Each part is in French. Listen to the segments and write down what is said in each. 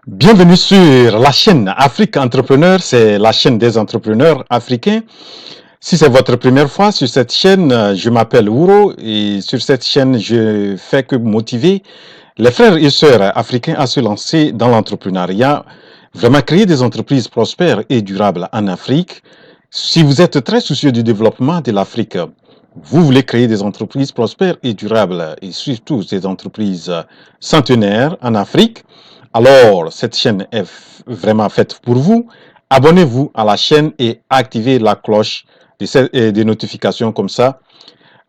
Bienvenue sur la chaîne Afrique Entrepreneur, c'est la chaîne des entrepreneurs africains. Si c'est votre première fois sur cette chaîne, je m'appelle Ouro et sur cette chaîne, je fais que motiver les frères et sœurs africains à se lancer dans l'entrepreneuriat, vraiment créer des entreprises prospères et durables en Afrique. Si vous êtes très soucieux du développement de l'Afrique, vous voulez créer des entreprises prospères et durables et surtout des entreprises centenaires en Afrique, alors cette chaîne est vraiment faite pour vous. Abonnez-vous à la chaîne et activez la cloche des notifications comme ça.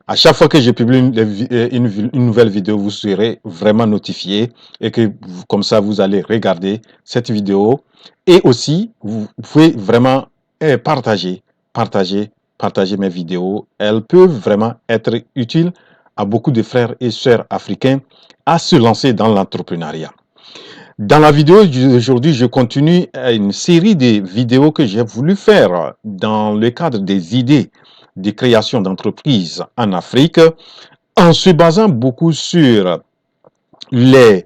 À chaque fois que je publie une nouvelle vidéo, vous serez vraiment notifié et que comme ça, vous allez regarder cette vidéo. Et aussi, vous pouvez vraiment partager mes vidéos. Elles peuvent vraiment être utiles à beaucoup de frères et sœurs africains à se lancer dans l'entrepreneuriat. Dans la vidéo d'aujourd'hui, je continue une série de vidéos que j'ai voulu faire dans le cadre des idées de création d'entreprises en Afrique en se basant beaucoup sur les,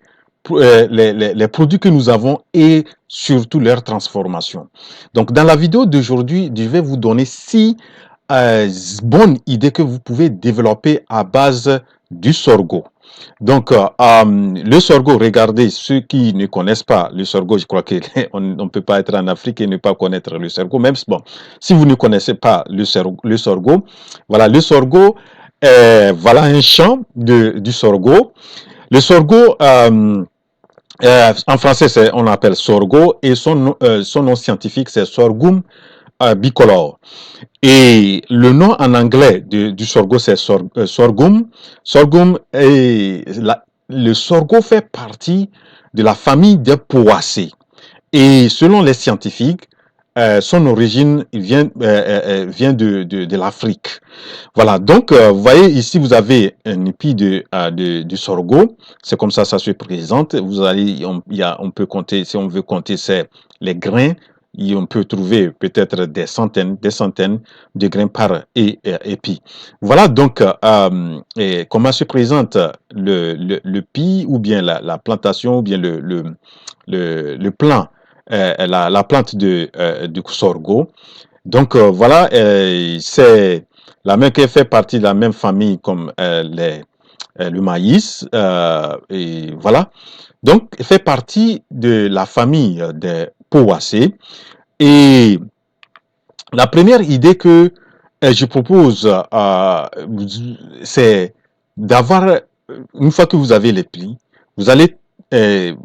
les produits que nous avons et surtout leur transformation. Donc, dans la vidéo d'aujourd'hui, je vais vous donner 6 bonnes idées que vous pouvez développer à base du sorgho. Donc, le sorgho, regardez, ceux qui ne connaissent pas le sorgho, je crois qu'on ne peut pas être en Afrique et ne pas connaître le sorgho. Même bon, si vous ne connaissez pas le sorgho, voilà, le sorgho, voilà un champ du sorgho. Le sorgho, en français, on appelle sorgho et son nom scientifique, c'est sorghum bicolore. Et le nom en anglais du sorgho, c'est sorghum. Sorghum, le sorgho fait partie de la famille des poacées. Et selon les scientifiques, son origine vient de l'Afrique. Voilà, donc vous voyez ici, vous avez un épi de sorgho. C'est comme ça se présente. Vous allez, on peut compter, si on veut compter, c'est les grains. Et on peut trouver peut-être des centaines de grains par épi. Voilà donc comment se présente le pis ou bien la plantation ou bien le plant, la plante du sorgho. Donc voilà, c'est la même qui fait partie de la même famille comme le maïs. Et voilà. Donc, il fait partie de la famille des poacées. Et la première idée que je propose, c'est d'avoir, une fois que vous avez les plis, vous allez euh,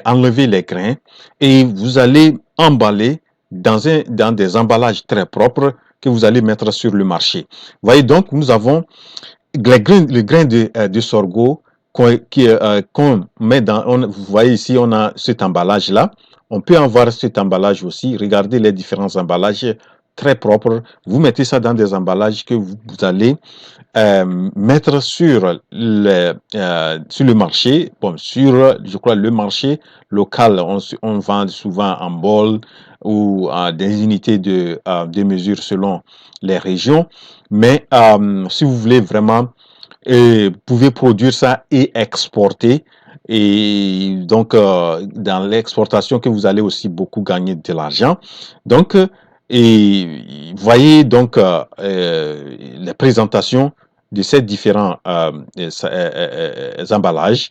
enlever les grains et vous allez emballer dans des emballages très propres que vous allez mettre sur le marché. Vous voyez donc, nous avons le grain de sorgho qu'on met dans, vous voyez ici, on a cet emballage-là. On peut avoir cet emballage aussi. Regardez les différents emballages très propres. Vous mettez ça dans des emballages que vous allez mettre sur le marché, bon, je crois, le marché local. On vend souvent en bol ou des unités de mesure selon les régions. Mais si vous voulez vraiment, vous pouvez produire ça et exporter. Et donc, dans l'exportation, que vous allez aussi beaucoup gagner de l'argent. Donc, et voyez donc les présentations de ces différents emballages.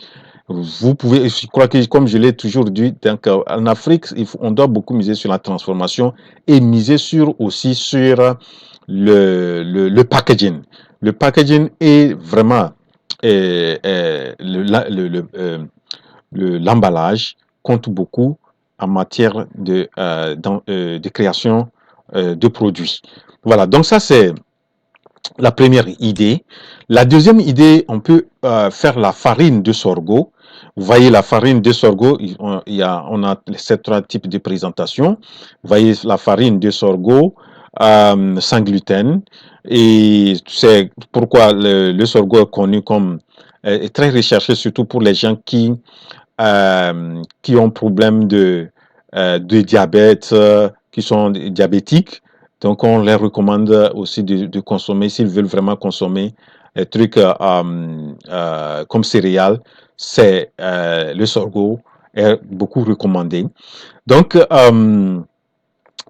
Vous pouvez, je crois que comme je l'ai toujours dit, donc, en Afrique, on doit beaucoup miser sur la transformation et miser aussi sur le packaging. Le packaging est vraiment l'emballage compte beaucoup en matière de création de produits. Voilà, donc ça c'est la première idée. La deuxième idée, on peut faire la farine de sorgho. Vous voyez la farine de sorgho, on a ces 3 types de présentation. Vous voyez la farine de sorgho sans gluten. Et c'est pourquoi le sorgho est connu comme est très recherché, surtout pour les gens qui ont problème de diabète, qui sont diabétiques. Donc, on les recommande aussi de consommer, s'ils veulent vraiment consommer des trucs comme céréales, c'est le sorgho est beaucoup recommandé. Donc,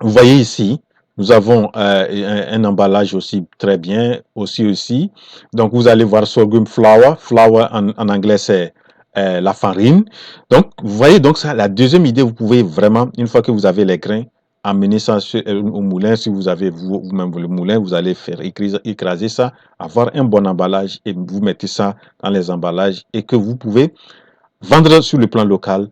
vous voyez ici, nous avons un emballage aussi très bien, aussi. Donc, vous allez voir sorghum flour. Flour en anglais, c'est la farine. Donc, vous voyez, donc ça, la deuxième idée, vous pouvez vraiment, une fois que vous avez les grains, amener ça au moulin. Si vous avez vous-même le moulin, vous allez faire écraser ça, avoir un bon emballage et vous mettez ça dans les emballages et que vous pouvez vendre sur le plan local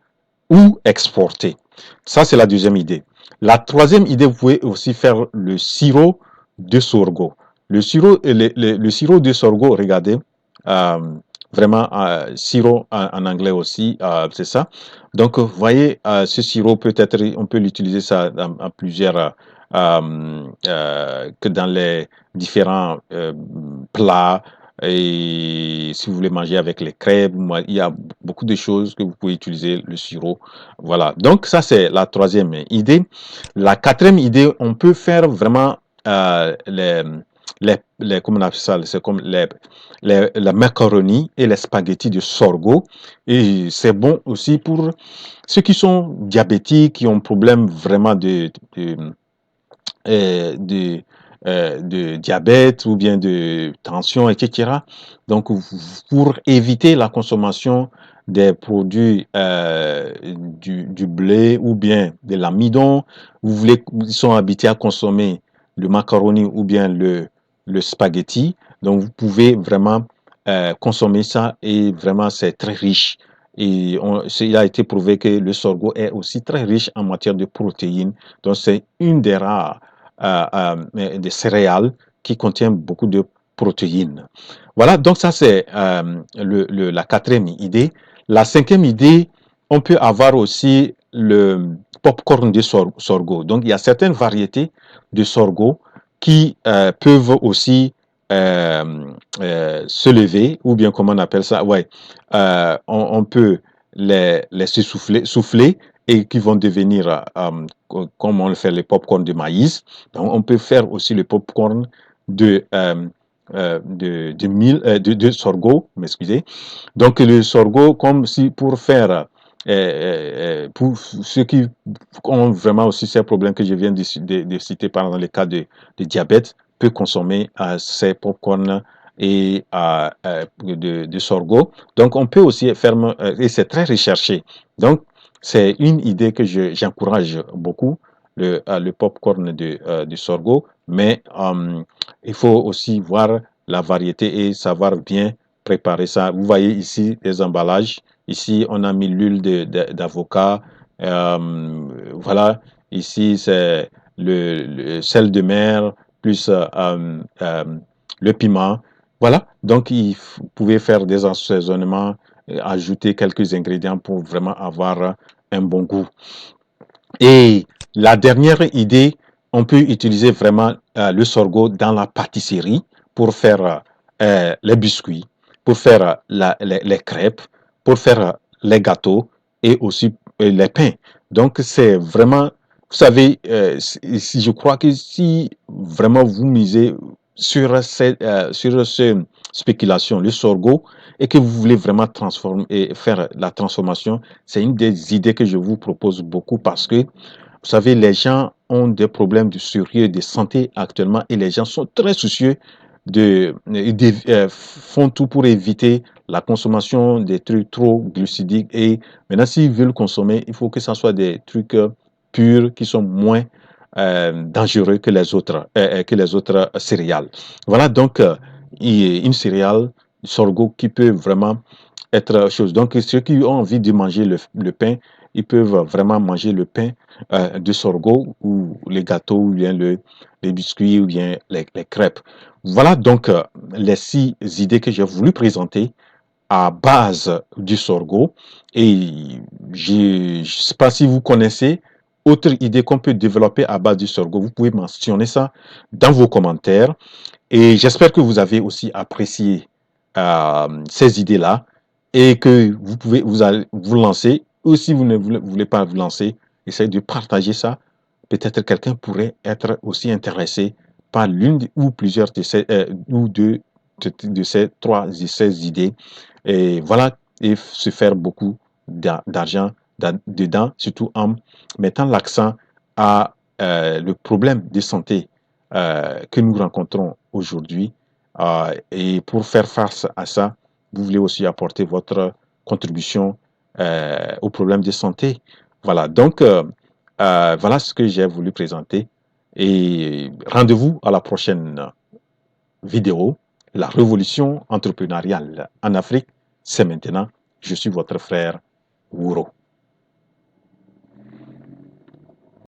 ou exporter. Ça, c'est la deuxième idée. La troisième idée, vous pouvez aussi faire le sirop de sorgho. Le sirop de sorgho, regardez, euh, vraiment sirop en anglais aussi, c'est ça. Donc, vous voyez, ce sirop peut-être, on peut l'utiliser ça en plusieurs, que dans les différents plats. Et si vous voulez manger avec les crêpes, il y a beaucoup de choses que vous pouvez utiliser le sirop. Voilà. Donc ça c'est la troisième idée. La quatrième idée, on peut faire vraiment comment on appelle ça, c'est comme la macaroni et les spaghettis de sorgho. Et c'est bon aussi pour ceux qui sont diabétiques, qui ont problème vraiment de, de diabète ou bien de tension, etc. Donc, pour éviter la consommation des produits du blé ou bien de l'amidon, ils sont habitués à consommer le macaroni ou bien le spaghetti. Donc, vous pouvez vraiment consommer ça et vraiment, c'est très riche. Et il a été prouvé que le sorgho est aussi très riche en matière de protéines. Donc, c'est une des rares des céréales qui contient beaucoup de protéines. Voilà, donc ça c'est la quatrième idée. La cinquième idée, on peut avoir aussi le popcorn de sorgho. Donc il y a certaines variétés de sorgho qui peuvent aussi se lever, ou bien comment on appelle ça, ouais, on peut les souffler et qui vont devenir, comme on le fait les popcorn de maïs. Donc, on peut faire aussi le popcorn de sorgho, m'excusez. Donc, le sorgho, comme si pour ceux qui ont vraiment aussi ces problèmes que je viens de citer, par exemple, les cas de diabète, peut consommer ces popcorn et de sorgho. Donc, on peut aussi faire, et c'est très recherché. Donc, c'est une idée que j'encourage beaucoup, le popcorn de sorgho, mais il faut aussi voir la variété et savoir bien préparer ça. Vous voyez ici les emballages. Ici, on a mis l'huile d'avocat. Voilà, ici, c'est le sel de mer plus le piment. Voilà, donc vous pouvez faire des assaisonnements, ajouter quelques ingrédients pour vraiment avoir un bon goût. Et la dernière idée, on peut utiliser vraiment le sorgho dans la pâtisserie pour faire les biscuits, pour faire les crêpes, pour faire les gâteaux et aussi les pains. Donc c'est vraiment, vous savez, je crois que si vraiment vous misez sur cette spéculation, le sorgho, et que vous voulez vraiment transformer et faire la transformation, c'est une des idées que je vous propose beaucoup parce que, vous savez, les gens ont des problèmes de sérieux de santé actuellement et les gens sont très soucieux font tout pour éviter la consommation des trucs trop glucidiques. Et maintenant, s'ils veulent consommer, il faut que ce soit des trucs purs qui sont moins dangereux que les autres céréales. Voilà donc une céréale sorgho qui peut vraiment être chose. Donc, ceux qui ont envie de manger le pain, ils peuvent vraiment manger le pain de sorgho ou les gâteaux ou bien les biscuits ou bien les crêpes. Voilà donc les 6 idées que j'ai voulu présenter à base du sorgho. Et je ne sais pas si vous connaissez autre idée qu'on peut développer à base du sorgho. Vous pouvez mentionner ça dans vos commentaires. Et j'espère que vous avez aussi apprécié ces idées-là et que vous pouvez vous lancer. Ou si vous ne voulez pas vous lancer, essayez de partager ça. Peut-être quelqu'un pourrait être aussi intéressé par l'une ou plusieurs de ces ou deux de ces 3 et 16 idées. Et voilà, et se faire beaucoup d'argent dedans, surtout en mettant l'accent à le problème de santé que nous rencontrons aujourd'hui. Et pour faire face à ça, vous voulez aussi apporter votre contribution au problème de santé. Voilà, donc voilà ce que j'ai voulu présenter. Et rendez-vous à la prochaine vidéo. La révolution entrepreneuriale en Afrique, c'est maintenant. Je suis votre frère Wouro.